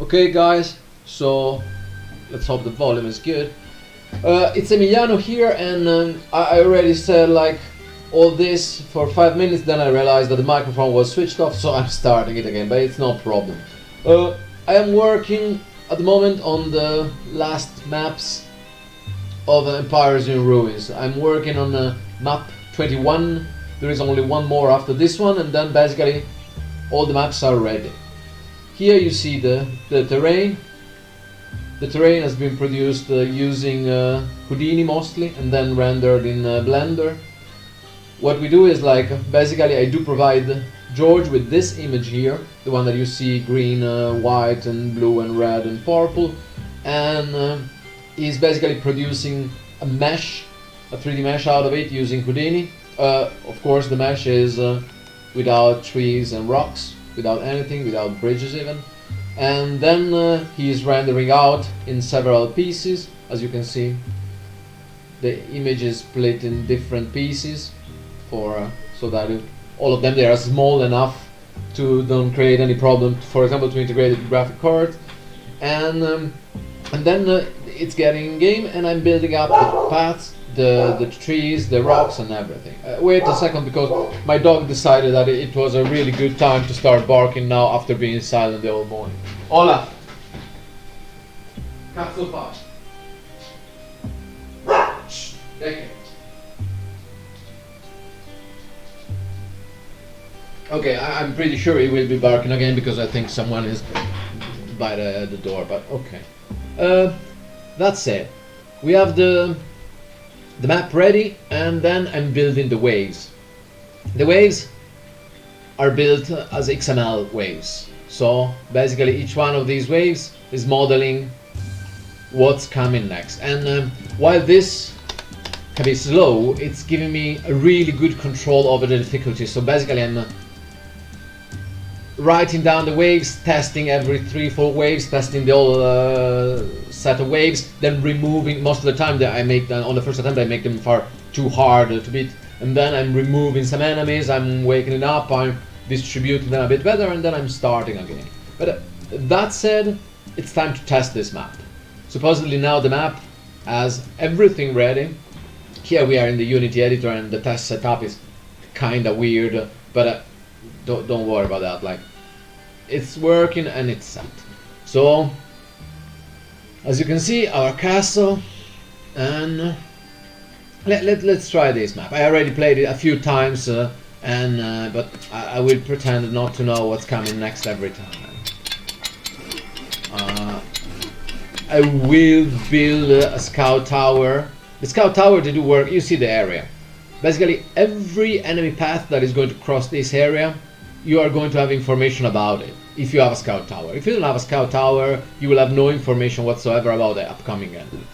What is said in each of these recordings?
Okay guys, so let's hope the volume is good. It's Emiliano here, and I already said like all this for 5 minutes, then I realized that the microphone was switched off, so I'm starting it again, but it's no problem. I am working at the moment on the last maps of Empires in Ruins. I'm working on map 21, there is only one more after this one, and then basically all the maps are ready. Here you see the terrain. The terrain has been produced using Houdini mostly, and then rendered in Blender. What we do is like, basically I do provide George with this image here, the one that you see green, white and blue and red and purple, and he's basically producing a mesh, a 3D mesh out of it using Houdini. Of course the mesh is without trees and rocks, without anything, without bridges even. And then he is rendering out in several pieces. As you can see, the image is split in different pieces for so that all of them they are small enough to don't create any problem, for example, to integrate the graphic card. And then it's getting in game, and I'm building up the paths, the trees, the rocks and everything. Wait a second, because my dog decided that it was a really good time to start barking now after being silent the whole morning. Hola! Cazzo fa? Shh! Okay, I'm pretty sure he will be barking again because I think someone is by the door, but okay. That's it. We have the map ready, and then I'm building the waves. The waves are built as XML waves. So basically each one of these waves is modeling what's coming next. And while this can be slow, it's giving me a really good control over the difficulty. So basically I'm writing down the waves, testing every 3-4 waves, testing the whole set of waves, then removing. Most of the time that I make them on the first attempt, I make them far too hard to beat, and then I'm removing some enemies, I'm waking it up, I'm distributing them a bit better, and then I'm starting again. But that said, it's time to test this map. Supposedly now the map has everything ready. Here we are in the Unity editor, and the test setup is kinda weird, but don't worry about that. Like, it's working and it's set. So as you can see, our castle, and let's try this map. I already played it a few times, but I will pretend not to know what's coming next every time. I will build a scout tower. The scout tower, they do work. You see the area. Basically every enemy path that is going to cross this area, you are going to have information about it if you have a scout tower. If you don't have a scout tower, you will have no information whatsoever about the upcoming enemy.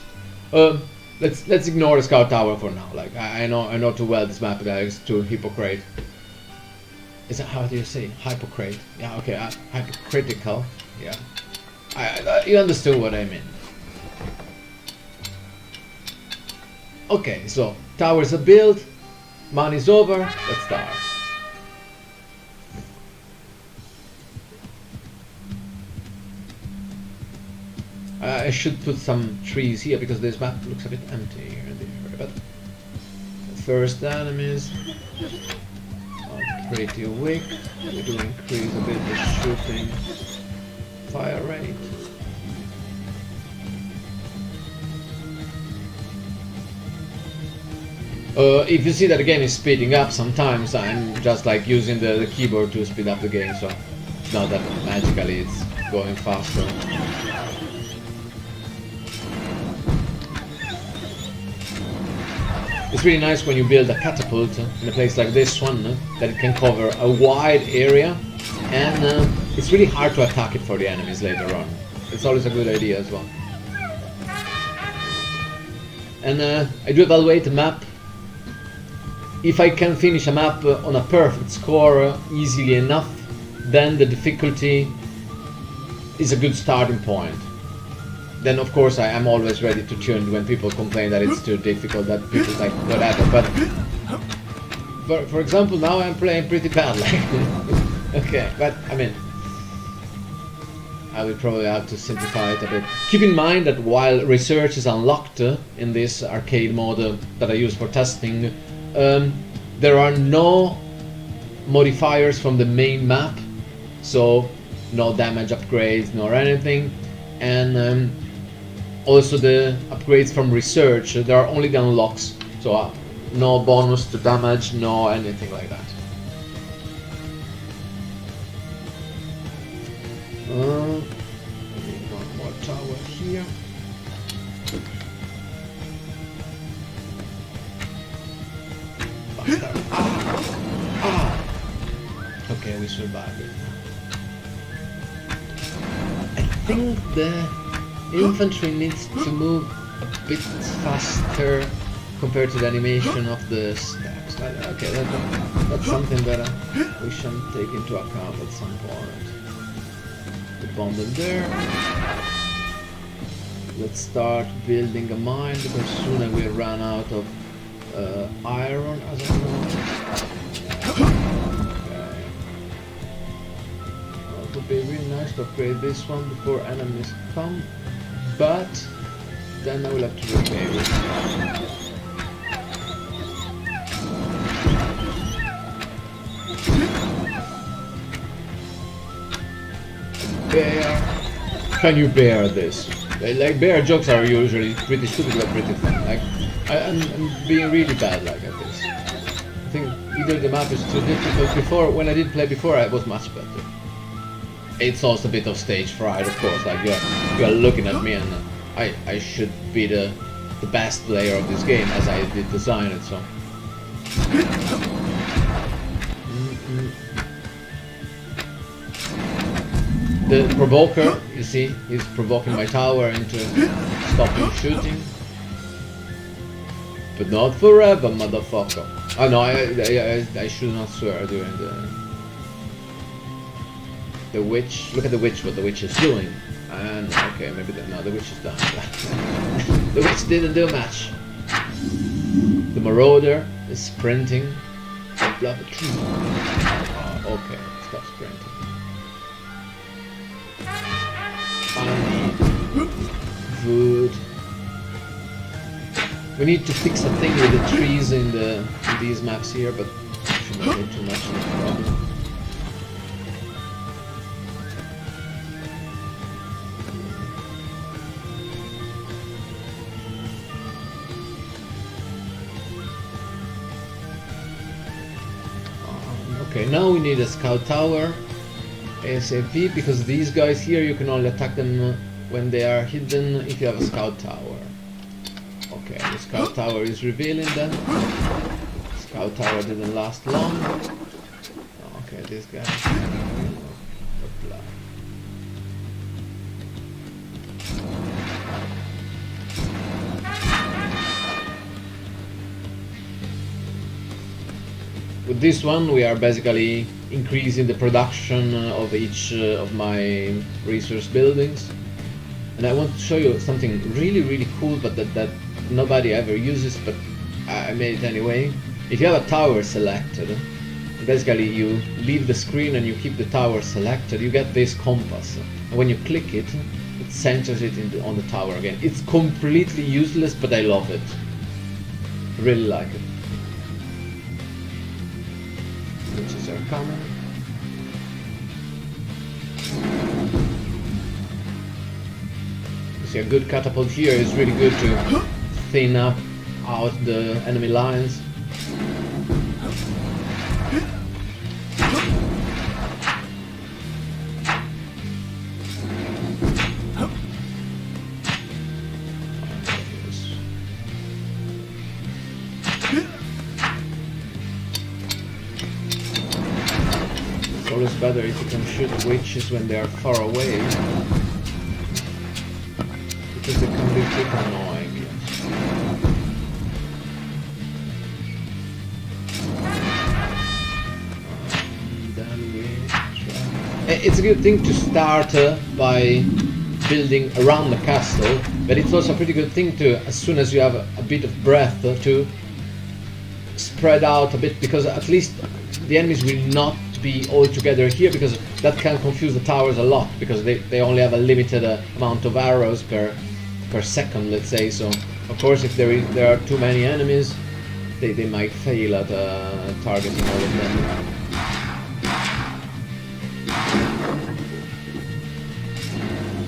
Let's ignore the scout tower for now. Like, I know too well this map that is too hypocrite. Is that, how do you say hypocrite? Yeah, okay, hypocritical. Yeah, you understood what I mean. Okay, so towers are built, money's over, let's start. I should put some trees here because this map looks a bit empty here in the area, but the first enemies are pretty weak. We do increase a bit the shooting fire rate. If you see that the game is speeding up, sometimes I'm just like using the keyboard to speed up the game, so it's not that magically it's going faster. It's really nice when you build a catapult in a place like this one, that it can cover a wide area, and it's really hard to attack it for the enemies later on. It's always a good idea as well. And I do evaluate the map. If I can finish a map on a perfect score easily enough, then the difficulty is a good starting point. Then of course I am always ready to tune when people complain that it's too difficult, that people like whatever. But for example, now I'm playing pretty badly. Okay, but I mean, I will probably have to simplify it a bit. Keep in mind that while research is unlocked in this arcade mode that I use for testing, there are no modifiers from the main map, so no damage upgrades nor anything, and also the upgrades from research, there are only the unlocks, so no bonus to damage, no anything like that. I need one more tower here. Bastard. Okay, we survived it. I think the infantry needs to move a bit faster compared to the animation of the steps. Okay, that's something that we should take into account at some point. The bomb in there. Let's start building a mine because soon I will run out of iron as I know. Okay. Well, it would be really nice to upgrade this one before enemies come, but then I will have to repair it. Bear. Can you bear this? Like, bear jokes are usually pretty stupid but pretty fun. Like, I'm being really bad like at this. I think either the map is too difficult. Before, when I did play before, I was much better. It's also a bit of stage fright, of course. Like, you're looking at me and I should be the best player of this game as I did design it, so. The provoker, you see, he's provoking my tower into stopping shooting. But not forever, motherfucker. Oh no, I should not swear during the witch. Look at the witch, what the witch is doing. And okay, maybe the witch is done. The witch didn't do much. The marauder is sprinting. Oh, okay, stop sprinting. I need wood. We need to fix a thing with the trees in these maps here, but it should not be too much of a problem. Okay, now we need a scout tower ASAP, because these guys here you can only attack them when they are hidden if you have a scout tower. Okay, the scout tower is revealing then. Scout tower didn't last long. Okay, this guy. With this one we are basically increasing the production of each of my resource buildings. And I want to show you something really cool, but that nobody ever uses, but I made it anyway. If you have a tower selected, basically you leave the screen and you keep the tower selected, you get this compass. And when you click it, it centers it on the tower again. It's completely useless, but I love it. Really like it. Witches are coming. You see, a good catapult here is really good to thin out the enemy lines. It's always better if you can shoot witches when they are far away, because they can be pretty annoying. It's a good thing to start by building around the castle, but it's also a pretty good thing to, as soon as you have a bit of breath, to spread out a bit, because at least the enemies will not be all together here, because that can confuse the towers a lot, because they only have a limited amount of arrows per second, let's say. So of course if there are too many enemies, they might fail at targeting all of them.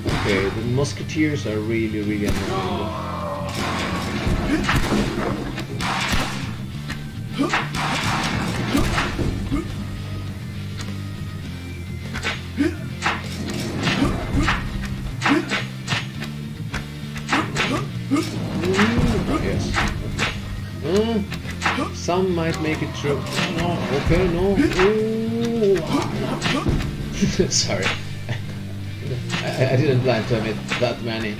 Okay, the musketeers are really annoying. Yes. Some might make it through. No, okay, no. Sorry. I didn't plan to emit that many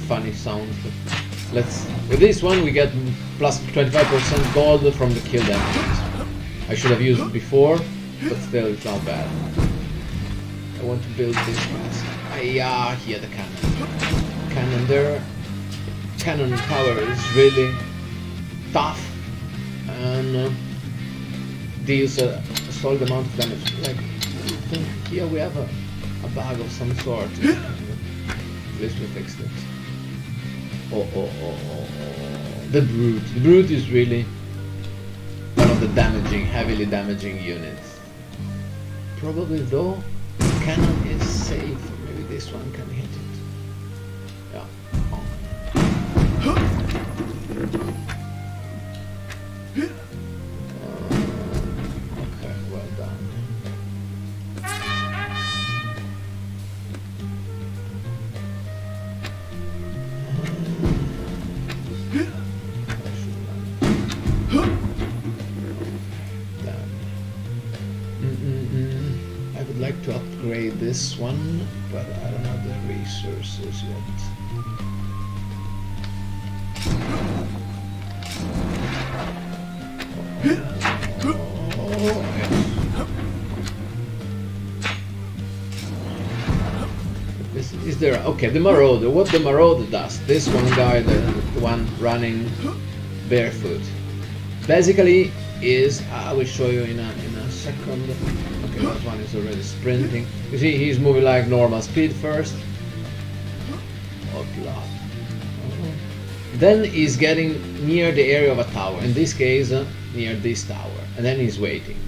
funny sounds. But with this one we get plus 25% gold from the killed enemies. I should have used it before, but still it's not bad. I want to build this one. Yeah, here the cannon. Cannon there. Cannon power is really tough and deals a solid amount of damage. Like, I think here we have a bug of some sort. At least we fixed it. Oh. The brute. The brute is really one of the heavily damaging units. Probably though, the cannon is safe. Maybe this one can hit it. Yeah. Okay, well done. I would like to upgrade this one, but I don't have the resources yet. Is there... Okay, the Marauder. What the Marauder does, this one guy, the one running barefoot, basically is... I will show you in a second. Okay, that one is already sprinting. You see, he's moving like normal speed first. Oh god. Then he's getting near the area of a tower, in this case near this tower, and then he's waiting,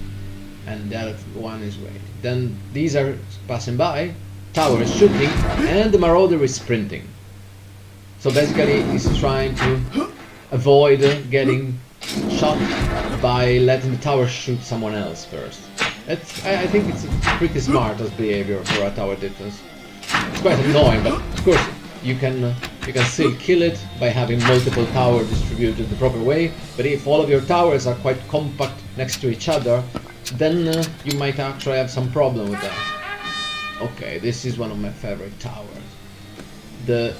and the other one is waiting. Then these are passing by, tower is shooting, and the Marauder is sprinting. So basically he's trying to avoid getting shot by letting the tower shoot someone else first. I think it's pretty smart as behavior for a tower defense. It's quite annoying, but of course you can still kill it by having multiple towers distributed the proper way. But if all of your towers are quite compact next to each other, then you might actually have some problem with that. Okay, this is one of my favorite towers, the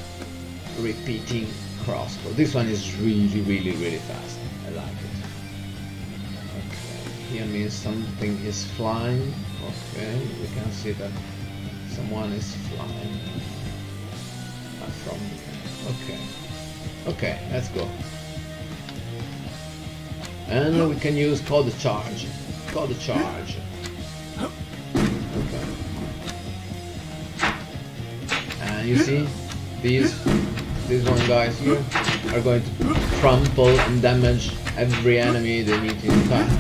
repeating crossbow. This one is really fast. I like it. Okay, here means something is flying. Okay, we can see that someone is flying from. Okay, let's go. And we can use call the charge. Call the charge. Okay. And you see, these one guys here are going to trample and damage every enemy they meet in path.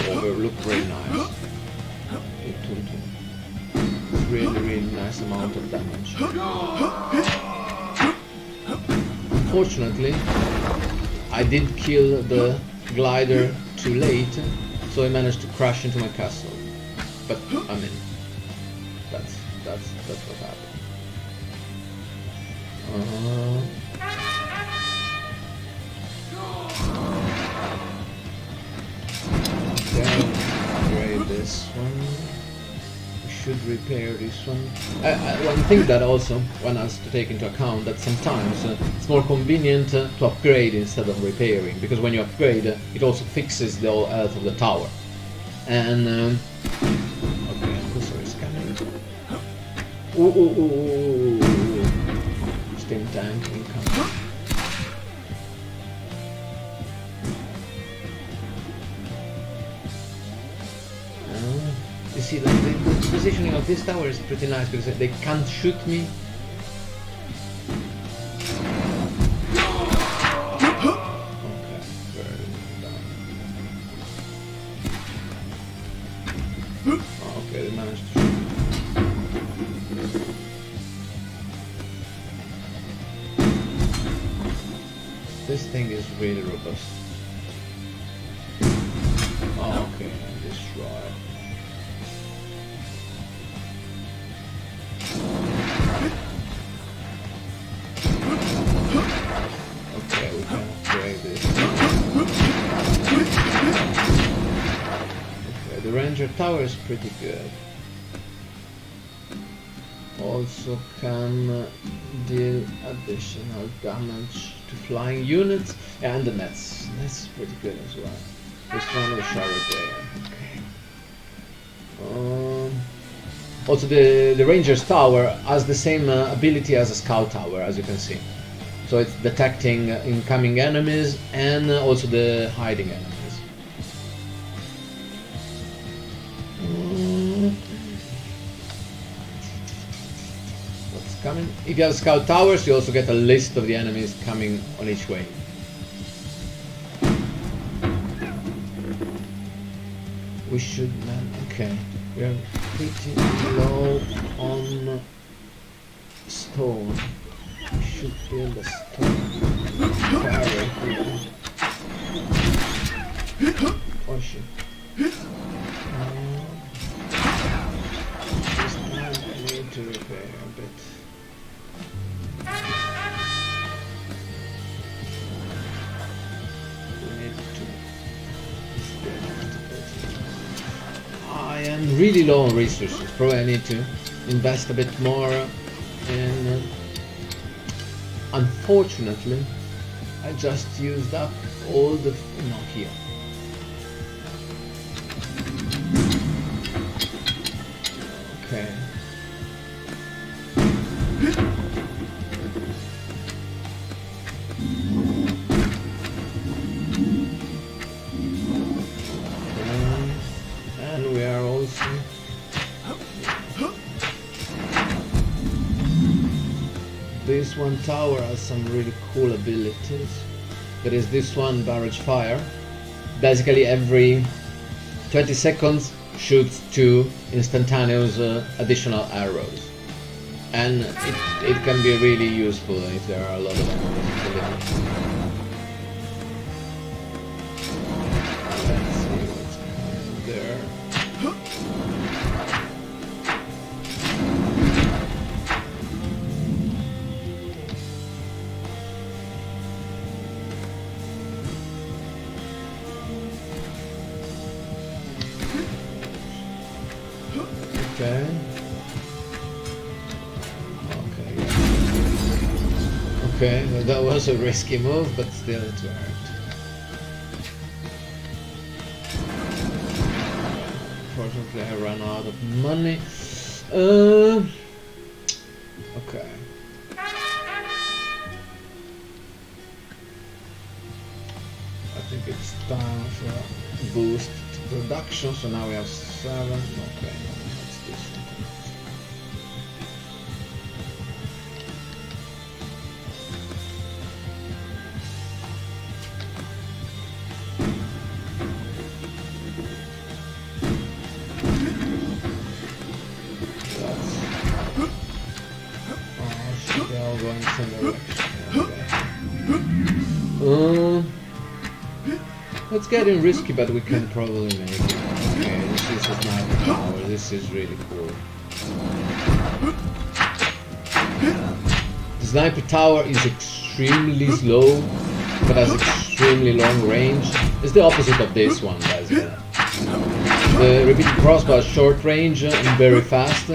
They look very nice. It's really nice amount of damage. Unfortunately, I did kill the glider too late, so I managed to crash into my castle. But I mean, that's what happened. Okay, upgrade this one. We should repair this one. One thing that also one has to take into account, that sometimes it's more convenient to upgrade instead of repairing, because when you upgrade, it also fixes the whole health of the tower. And okay, this one is coming. Ooh. Steam tank incoming. positioning of this tower is pretty nice because they can't shoot me. Okay, very done. Okay, they managed to shoot. This thing is really robust. Okay, destroy. Okay, we can upgrade this. Okay, the Ranger Tower is pretty good. Also can deal additional damage to flying units and the nets. That's pretty good as well. This one is shower there. Okay. Also the Ranger's Tower has the same ability as a Scout Tower, as you can see. So it's detecting incoming enemies and also the hiding enemies. What's coming? If you have Scout Towers, you also get a list of the enemies coming on each way. We should okay. We are pretty low on stone. We should build a stone barrier here. Oh shit. This time I need to repair a bit. We need to I am really low on resources. Probably I need to invest a bit more in... Unfortunately, I just used up all the... no, here. Okay. And we are also... This one tower has some really cool abilities. There is this one, Barrage Fire. Basically every 20 seconds shoots 2 instantaneous additional arrows. And it can be really useful if there are a lot of enemies. Let's see what's there. Okay. Okay, that was a risky move, but still it worked. Unfortunately, I ran out of money. Okay. I think it's time for a boost to production, so now we have 7. Okay, let's do something. Going some direction. Okay. It's getting risky, but we can probably make it. Okay, this is a sniper tower. This is really cool. The sniper tower is extremely slow, but has extremely long range. It's the opposite of this one, basically. The repeated crossbow has short range and very fast.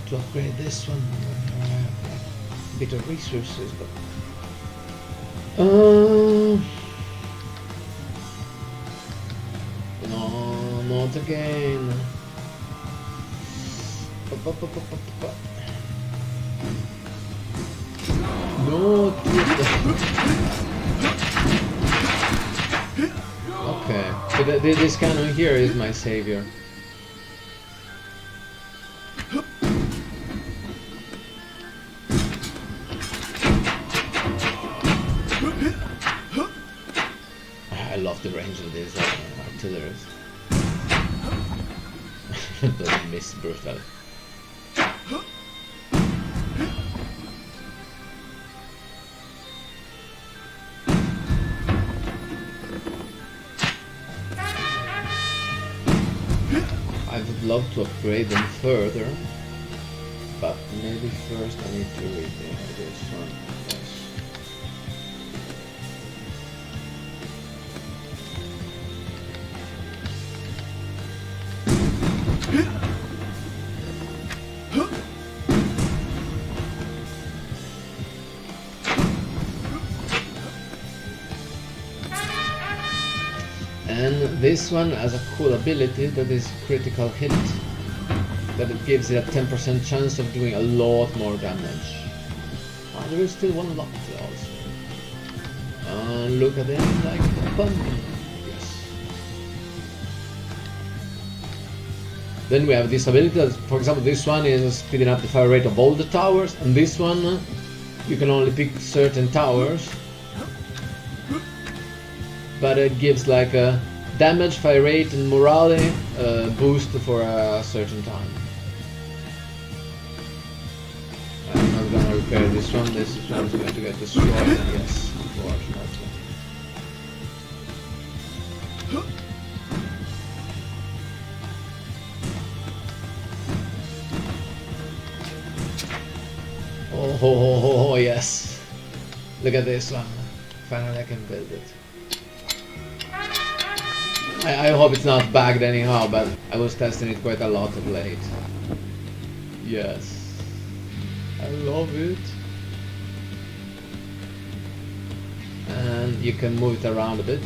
To upgrade this one, a bit of resources, but no, not again. No. Okay, so this cannon here is my savior. I love the range of these artilleries. Don't miss brutal. I would love to upgrade them further, but maybe first I need to repair this one. Yes. And this one has a cool ability that is critical hit, that it gives it a 10% chance of doing a lot more damage. Oh, there is still one locked also. And look at it like a bum. Yes. Then we have this ability that, for example, this one is speeding up the fire rate of all the towers, and this one you can only pick certain towers, but it gives like a damage, fire rate and morale boost for a certain time. I'm not gonna repair this one is going to get destroyed, yes, unfortunately. Oh, yes. Look at this one. Finally I can build it. I hope it's not bugged anyhow, but I was testing it quite a lot of late. Yes. I love it. And you can move it around a bit.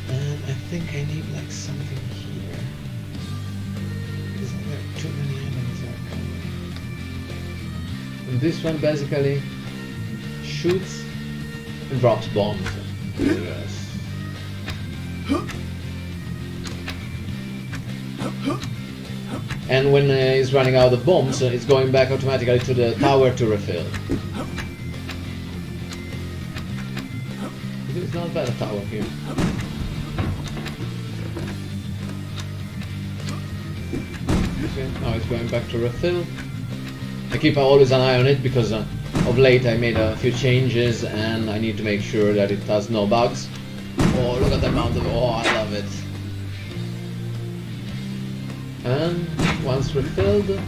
And I think I need like something here. Because there are too many enemies are coming. And this one basically shoots and drops bombs. Yes. And when it's running out of bombs, it's going back automatically to the tower to refill. It's not bad a tower here. Okay, now it's going back to refill. I keep always an eye on it because of late I made a few changes and I need to make sure that it has no bugs. Oh, look at the amount of... oh, I love it. And once refilled,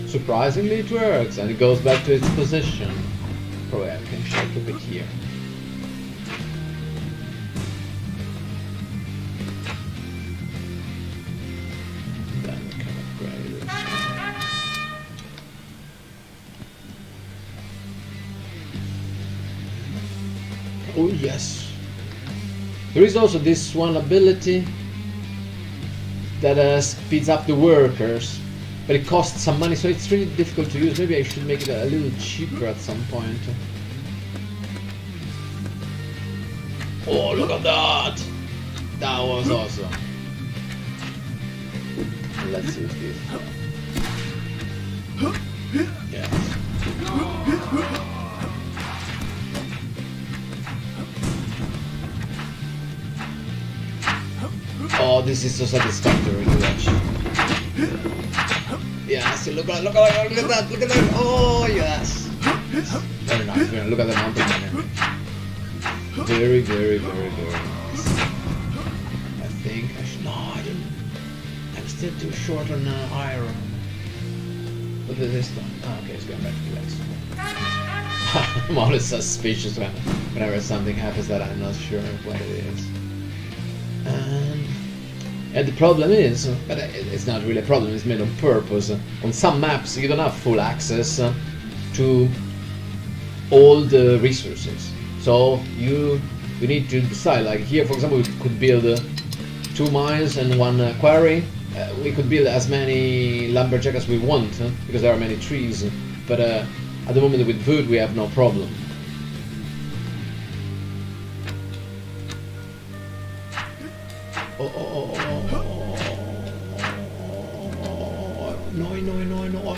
surprisingly it works and it goes back to its position. Probably I can shake a bit here. Then we can upgrade it. Oh yes. There is also this one ability that speeds up the workers, but it costs some money, so it's really difficult to use. Maybe I should make it a little cheaper at some point. Oh, look at that! That was awesome. Let's use this. Yes. Oh, this is so satisfactory to watch. Yes, look at that, look at that. Oh, yes. Very nice, very nice. Look at the mountain enemy. Very, very, very, very nice. I think I should... no, I didn't. I'm still too short on iron. Look at this one. Oh, okay, it's going back to legs. I'm always suspicious whenever something happens that I'm not sure what it is. And the problem is, but it's not really a problem, it's made on purpose. On some maps you don't have full access to all the resources. So you need to decide, like here for example we could build 2 mines and 1 quarry, we could build as many lumberjack as we want, because there are many trees, but at the moment with food we have no problem.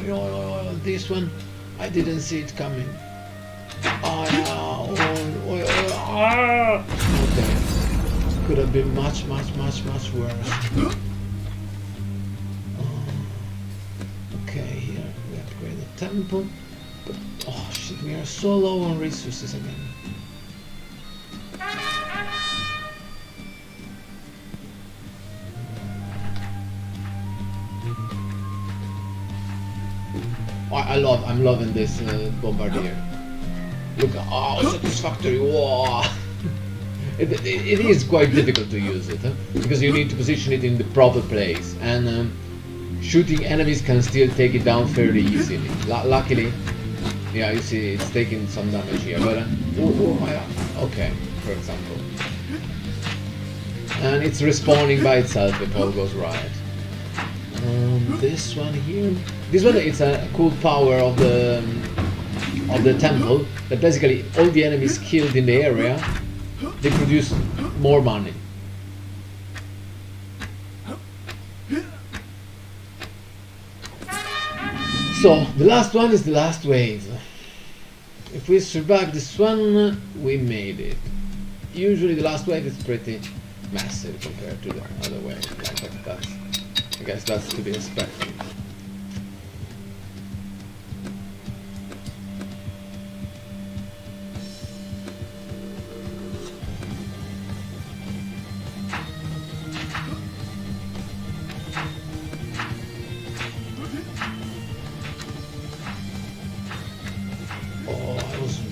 No, this one, I didn't see it coming. Okay, could have been much worse. Okay, here we upgrade the temple, but oh shit, we are so low on resources again. I'm loving this bombardier. Look, satisfactory! Wow. It is quite difficult to use it, because you need to position it in the proper place, and shooting enemies can still take it down fairly easily. Luckily, yeah, you see it's taking some damage here, but okay, for example, and it's respawning by itself if all goes right. This one here, this one is a cool power of the temple, that basically all the enemies killed in the area, they produce more money. So the last one is the last wave. If we survive this one, we made it. Usually the last wave is pretty massive compared to the other wave. I guess that's to be expected.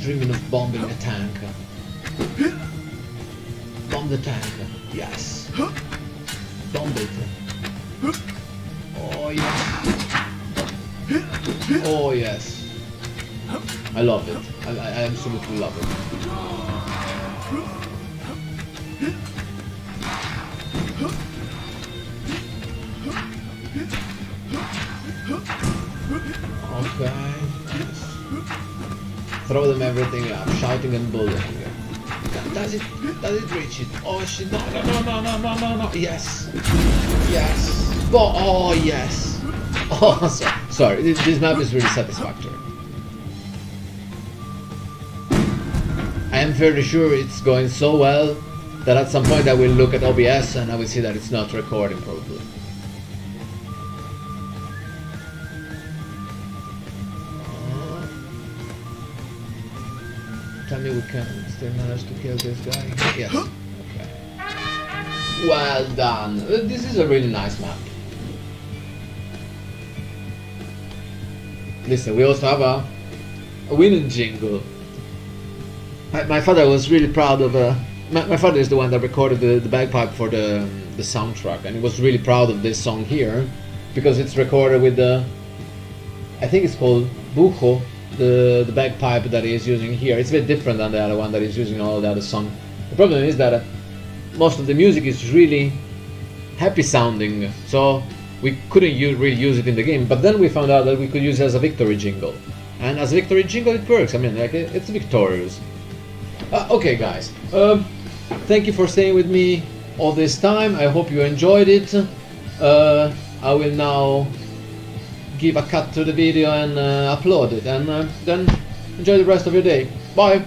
Dreaming of bombing a tank. Bomb the tank. Yes. Bomb it. Oh yes. Oh yes. I love it. I absolutely love it. Okay. Yes. Throw them everything up, shouting and bullying. Does it reach it? Oh shit, no. Yes. Yes. Oh yes. Oh, sorry. This map is really satisfactory. I am fairly sure it's going so well that at some point I will look at OBS and I will see that it's not recording properly. Tell me we can still manage to kill this guy. Yes. Okay. Well done. This is a really nice map. Listen, we also have a winning jingle. My father was really proud of my father is the one that recorded the bagpipe for the soundtrack, and he was really proud of this song here because it's recorded with the, I think it's called bujo, the bagpipe that he is using here. It's a bit different than the other one that he's using in all the other songs. The problem is that most of the music is really happy sounding, so we couldn't really use it in the game. But then we found out that we could use it as a victory jingle, and as a victory jingle it works. I mean, like, it's victorious. Okay guys, thank you for staying with me all this time. I hope you enjoyed it. I will now give a cut to the video and upload it, and then enjoy the rest of your day. Bye!